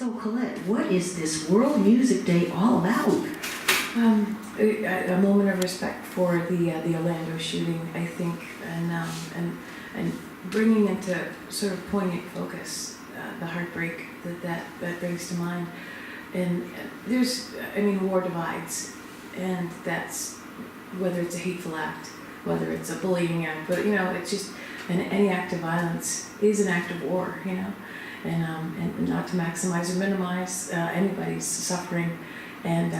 So Colette, what is this World Music Day all about? A moment of respect for the Orlando shooting, I think, and bringing into sort of poignant focus the heartbreak that brings to mind. And there's, war divides, and that's whether it's a hateful act, whether it's a bullying act, but it's just, and any act of violence is an act of war, and not to maximize or minimize anybody's suffering. And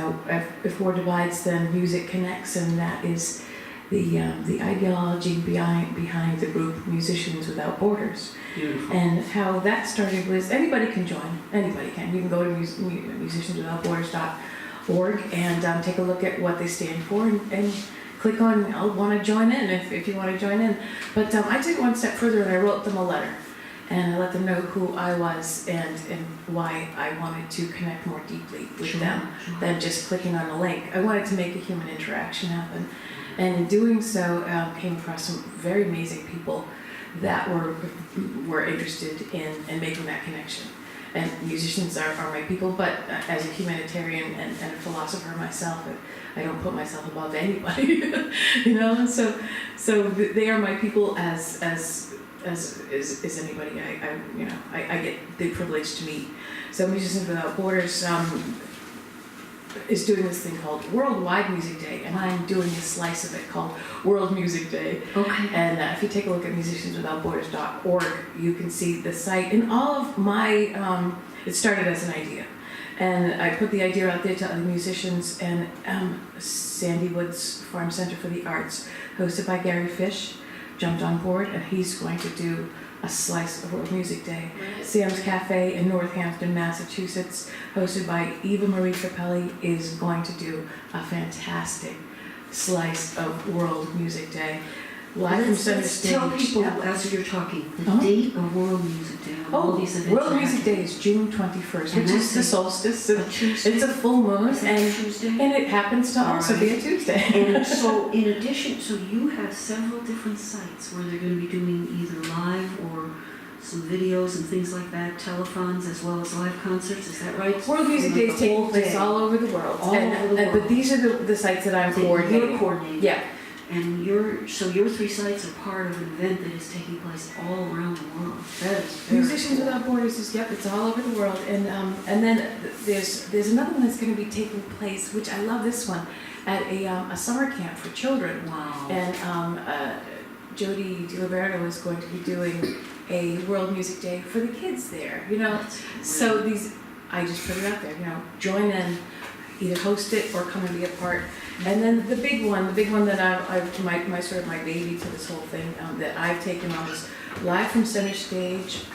if war divides, then music connects, and that is the ideology behind the group Musicians Without Borders. Beautiful. And how that started was anybody can join. Anybody can. You can go to musicianswithoutborders.org and take a look at what they stand for and click on I'll want to join in if you want to join in. But I took it one step further and I wrote them a letter. And I let them know who I was and why I wanted to connect more deeply with them than just clicking on a link. I wanted to make a human interaction happen. And in doing so, came across some very amazing people that were interested in making that connection. And musicians are my people, but as a humanitarian and a philosopher myself, I don't put myself above anybody, So they are my people as anybody I get the privilege to meet. So Musicians Without Borders is doing this thing called Worldwide Music Day, and I'm doing a slice of it called World Music Day. Okay. And if you take a look at musicianswithoutborders.org, you can see the site and all of my. It started as an idea, and I put the idea out there to other musicians. And Sandy Woods Farm Center for the Arts, hosted by Gary Fish, jumped on board, and he's going to do a slice of World Music Day. Right. Sam's Cafe in Northampton, Massachusetts, hosted by Eva Marie Capelli, is going to do a fantastic slice of World Music Day. Live from center stage. Tell people, Yeah. as you're talking, the date of World Music Day. All these events World Music Day is June 21st, And which is that's the solstice. a Tuesday? It's a full moon, Is that and Tuesday? and it happens to All also right. be a Tuesday. And so, in addition, so you have several different sites where they're going to be doing either live or some videos and things like that, telethons as well as live concerts. Is that right? World Music Day is taking place all over the world. All over the world. But these are the sites that I'm That coordinating. you're coordinating. Yeah. And your three sites are part of an event that is taking place all around the world. That is very Musicians cool. Without Borders is it's all over the world, and then there's another one that's going to be taking place, which I love this one, at a summer camp for children. Wow. And Jody DiLiberto is going to be doing a World Music Day for the kids there. That's So these, I just put it out there. Join in, either host it or come and be a part. And then the big one that my sort of my baby to this whole thing that I've taken on is Live from Center Stage.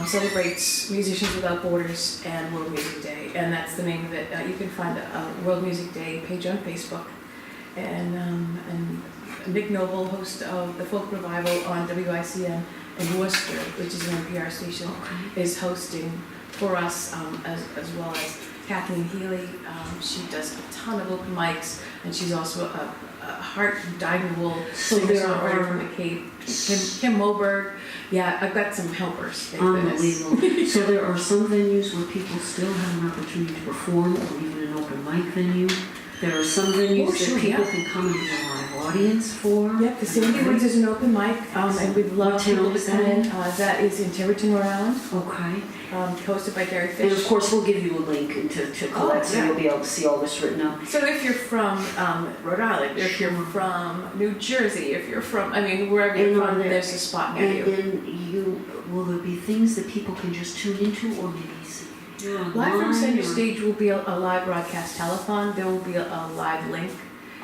Celebrates Musicians Without Borders and World Music Day, and that's the name of it. You can find a World Music Day page on Facebook, and Nick Noble, host of the Folk Revival on WICN in Worcester, which is an NPR station, is hosting for us, as well as Kathleen Healy. She does a ton of open mics, and she's also a heart dyed-in-the-wool singer-songwriter from the Cape. Kim Moberg. Yeah, I've got some helpers. unbelievable. So there are some venues where people still have an opportunity to perform, or even an open mic venue. There are some venues that people can come and be a live audience for. Yep, the Sandy Woods is an open mic, and we'd love people to come in. That is in Tiverton, Rhode Island. Okay. Hosted by Gary Fish. And of course, we'll give you a link to Colette, so you'll be able to see all this written up. So if you're from Rhode Island, if you're from New Jersey, if you're from, wherever you're from, there's a spot near you. And will there be things that people can just tune into, or maybe see? Live from Center Stage will be a live broadcast telethon. There will be a live link.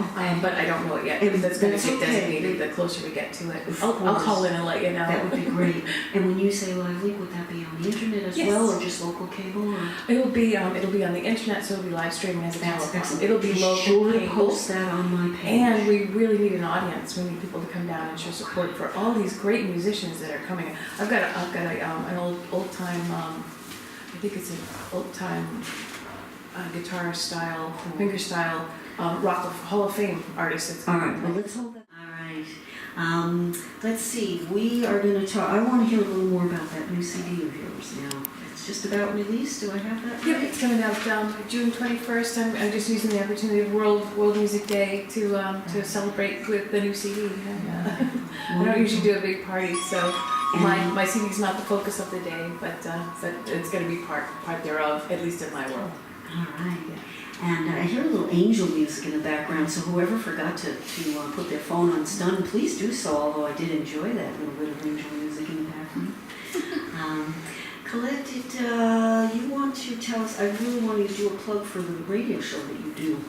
Okay. But I don't know it yet. And That's going to that's get okay. designated the closer we get to it. Of I'll course. call in and let you know. That would be great. And when you say live link, would that be on the internet as Yes. well, or just local cable? Or? It'll be on the internet, so it'll be live streaming as a That's telethon. excellent. It'll be local Sure to cable. post that on my page. And we really need an audience. We need people to come down and show support for all these great musicians that are coming. I've got an old time. I think it's an old time guitar style, finger style, rock Hall of Fame artist. All right. Well, let's hold that. All right. Let's see, we are going to talk, I want to hear a little more about that new CD of yours now. It's just about release, do I have that Yep, right? it's coming out June 21st. I'm just using the opportunity of World Music Day to celebrate with the new CD. And, I don't usually do a big party, so my CD is not the focus of the day, but it's going to be part thereof, at least in my world. All right. And I hear a little angel music in the background, so whoever forgot to put their phone on stun, please do so, although I did enjoy that little bit of angel music in the background. Colette, did you want to tell us, I really want you to do a plug for the radio show that you do.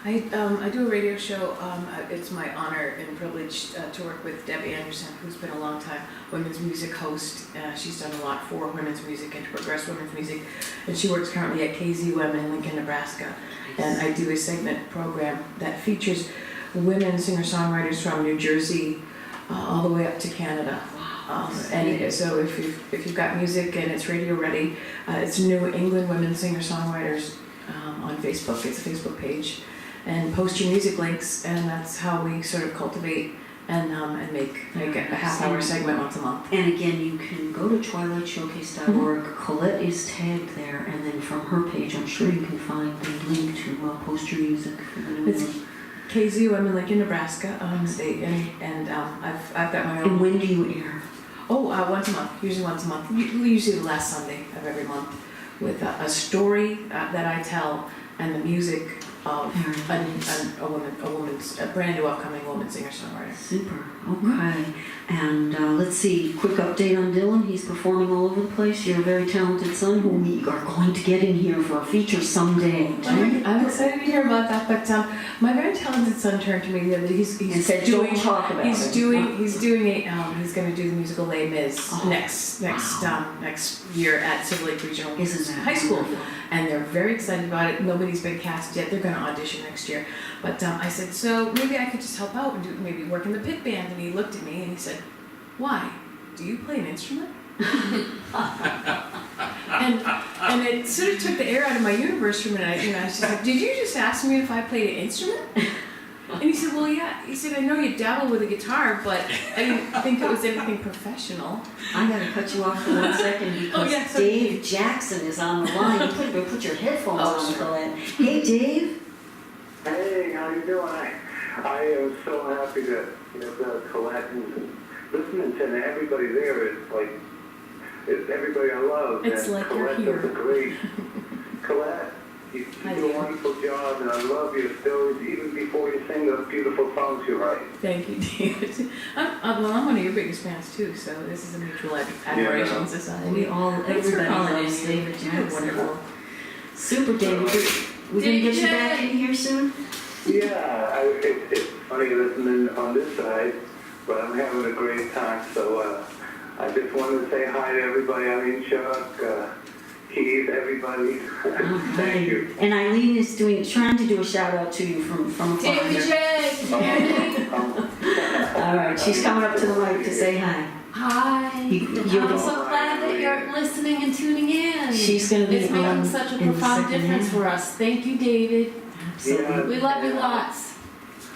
I do a radio show. It's my honor and privilege to work with Debbie Anderson, who's been a long time women's music host. She's done a lot for women's music and to progress women's music. And she works currently at KZUM in Lincoln, Nebraska. And I do a segment program that features women singer-songwriters from New Jersey all the way up to Canada. And so if you've got music and it's radio ready, it's New England Women Singer-Songwriters on Facebook. It's a Facebook page. And post your music links, and that's how we sort of cultivate and make a half-hour segment once a month. And again, you can go to twilightshowcase.org. Colette is tagged there, and then from her page, I'm sure you can find the link to post your music for the new one. KZUM in Lincoln, Nebraska. I've got my own. And when do you air? Once a month. Usually once a month. Usually the last Sunday of every month, with a story that I tell and the music of a brand new upcoming woman singer-songwriter. Super. Okay. And let's see, quick update on Dylan. He's performing all over the place. You're a very talented son who we are going to get in here for a feature someday. I'm excited to hear about that. But my very talented son turned to me the other day. He's going to do the musical Les Mis next year at Silver Lake Regional High School. Wonderful? And they're very excited about it. Nobody's been cast yet. They're going to audition next year. But I said, so maybe I could just help out and maybe work in the pit band. And he looked at me and he said, why? Do you play an instrument? and it sort of took the air out of my universe for a minute. I was just like, did you just ask me if I played an instrument? And he said, well, yeah. He said, I know you dabble with a guitar, but I didn't think it was anything professional. I'm going to cut you off for 1 second because Dave Jackson is on the line. You put your headphones on, Colette. Hey, Dave. Hey, how you doing? I am so happy to have Colette and listening to everybody there. It's everybody I love. It's and like Colette you're does a great. Colette, you do a wonderful job, and I love your stories even before you sing those beautiful songs you write. Thank you, David. I'm one of your biggest fans too, so this is a mutual admiration society. Everybody loves David Jackson. Wonderful. Super, David. We're going to get you back in here soon? Yeah, it's funny listening on this side, but I'm having a great time. So I just wanted to say hi to everybody. I mean, Chuck, Keith, everybody. Thank you. And Eileen is trying to do a shout out to you from afar. David J. All right, she's coming up to the mic to say hi. Hi. I'm so glad that you're listening and tuning in. She's going to be It's making such a profound difference for us. Thank you, David. Absolutely. We love you lots.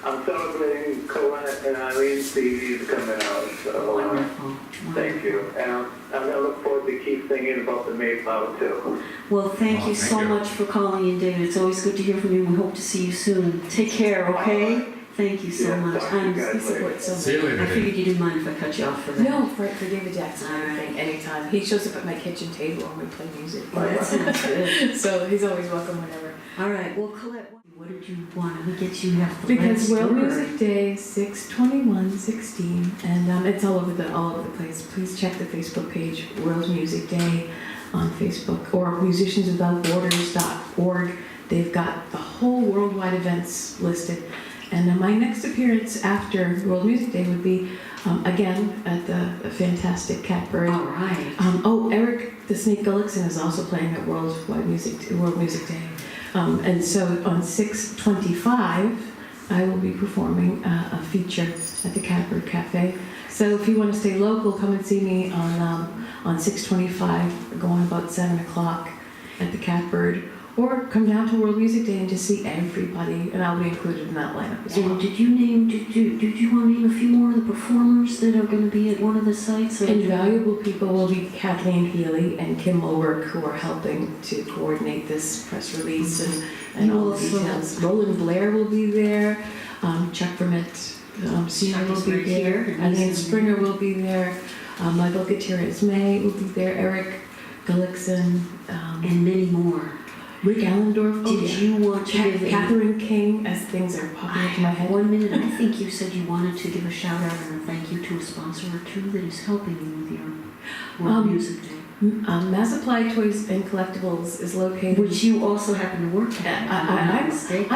I'm celebrating Colette and Eileen's CDs coming out, so Wonderful. thank you. And I'm going to look forward to keep thinking about the Mayflower too. Well, thank you so much for calling in, David. It's always good to hear from you. We hope to see you soon. Take care, okay? Thank you so much. He supports so much. See you later. I figured you didn't mind if I cut you off for that. No, for David Jackson, All right. anytime. He shows up at my kitchen table when we play music. That sounds good. So he's always welcome whenever. All right. Well, Colette, what did you want to get you have the Because last World word? Music Day, 6/21/16, and it's all over the place. Please check the Facebook page, World Music Day, on Facebook, or musicianswithoutborders.org. They've got the whole worldwide events listed. And my next appearance after World Music Day would be, again, at the fantastic Catbird. All right. Eric the Snake Gullickson is also playing at World Music Day. And so on 6/25, I will be performing a feature at the Catbird Cafe. So if you want to stay local, come and see me on 6/25, going about 7 o'clock at the Catbird. or come down to World Music Day and just see everybody, and I'll be included in that lineup as well. And did you want to name a few more of the performers that are going to be at one of the sites? Or Invaluable people will be Kathleen Healy and Kim Moberg, who are helping to coordinate this press release and all the Also- details. Roland Blair will be there, Chuck Vermette Senior Chuck will is be right there, here, and Eileen he's in- Springer will be there, Michael Gutierrez May will be there, Eric Gullickson, and many more. Rick Allendorf. Did you want to give a- Catherine King, as things are popping into my head. 1 minute? I think you said you wanted to give a shout out and a thank you to a sponsor or two that is helping you with your World Music Day. Mass Applied Toys and Collectibles is located. Which you also happen to work at, if I'm not mistaken.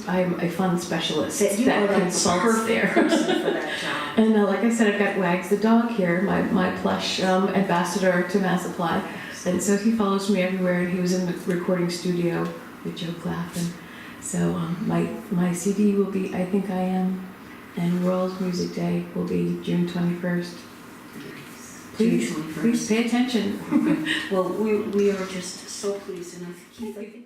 I'm a fund specialist That you are that the consults perfect there. person for that job. And like I said, I've got Wags the dog here, my plush ambassador to Mass Apply. And so he follows me everywhere, and he was in the recording studio with Joe Claflin. So my CD will be I Think I Am, and World Music Day will be June 21st. Please, June 21st. please pay attention. Well, we are just so pleased, and I think